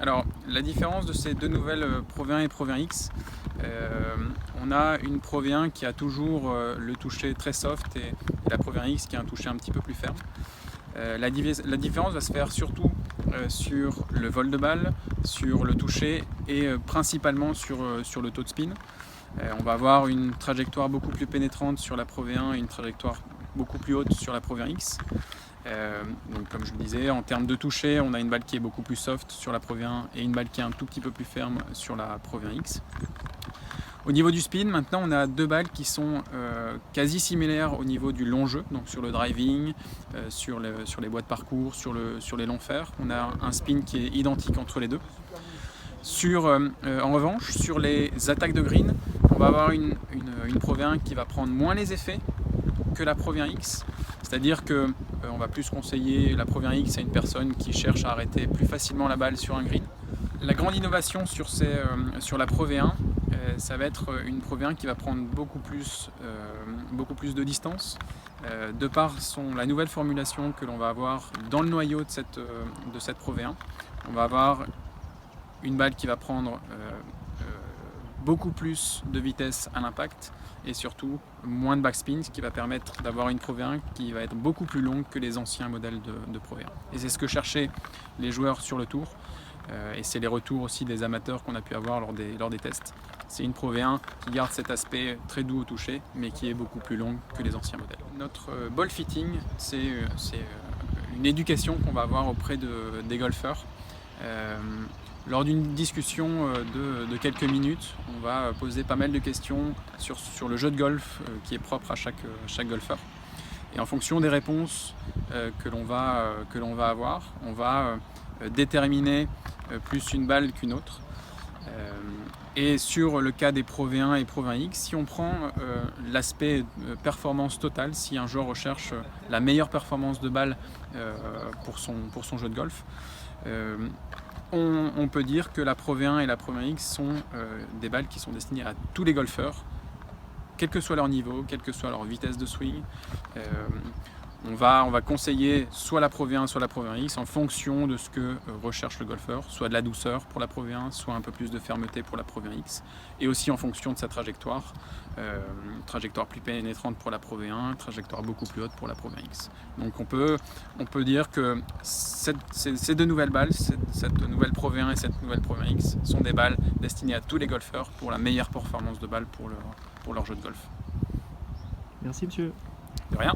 Alors, la différence de ces deux nouvelles Pro V1 et Pro V1 X, on a une Pro V1 qui a toujours le toucher très soft et la Pro V1 X qui a un toucher un petit peu plus ferme. La différence va se faire surtout sur le vol de balle, sur le toucher et principalement sur le taux de spin. On va avoir une trajectoire beaucoup plus pénétrante sur la Pro V1 et une trajectoire beaucoup plus haute sur la Pro V1 X. Donc comme je le disais, en termes de toucher, on a une balle qui est beaucoup plus soft sur la Pro V1 et une balle qui est un tout petit peu plus ferme sur la Pro V1 X. Au niveau du spin, maintenant on a deux balles qui sont quasi similaires au niveau du long jeu, donc sur le driving, sur les bois de parcours, sur les longs fers. On a un spin qui est identique entre les deux. En revanche, sur les attaques de green, on va avoir une Pro V1 qui va prendre moins les effets que la Pro V1 X. C'est-à-dire qu'on va plus conseiller la Pro V1 X à une personne qui cherche à arrêter plus facilement la balle sur un green. La grande innovation sur la Pro V1, ça va être une Pro V1 qui va prendre beaucoup plus de distance, de par la nouvelle formulation que l'on va avoir dans le noyau de cette Pro V1. On va avoir une balle qui va prendre beaucoup plus de vitesse à l'impact et surtout moins de backspin, ce qui va permettre d'avoir une Pro V1 qui va être beaucoup plus longue que les anciens modèles de Pro V1. Et c'est ce que cherchaient les joueurs sur le tour, et c'est les retours aussi des amateurs qu'on a pu avoir lors des tests. C'est une Pro V1 qui garde cet aspect très doux au toucher, mais qui est beaucoup plus longue que les anciens modèles. Notre ball fitting, c'est une éducation qu'on va avoir auprès des golfeurs. Lors d'une discussion de quelques minutes, on va poser pas mal de questions sur le jeu de golf qui est propre à chaque golfeur. Et en fonction des réponses que l'on va avoir, on va déterminer plus une balle qu'une autre. Et sur le cas des Pro V1 et Pro V1 X, si on prend l'aspect performance totale, si un joueur recherche la meilleure performance de balle pour son jeu de golf, on peut dire que la Pro V1 et la Pro V1 X sont des balles qui sont destinées à tous les golfeurs, quel que soit leur niveau, quelle que soit leur vitesse de swing. On va conseiller soit la Pro V1, soit la Pro V1 X en fonction de ce que recherche le golfeur, soit de la douceur pour la Pro V1, soit un peu plus de fermeté pour la Pro V1 X, et aussi en fonction de sa trajectoire, trajectoire plus pénétrante pour la Pro V1, trajectoire beaucoup plus haute pour la Pro V1 X. Donc on peut dire que ces deux nouvelles balles, cette nouvelle Pro V1 et cette nouvelle Pro V1 X, sont des balles destinées à tous les golfeurs pour la meilleure performance de balle pour leur jeu de golf. Merci monsieur. De rien.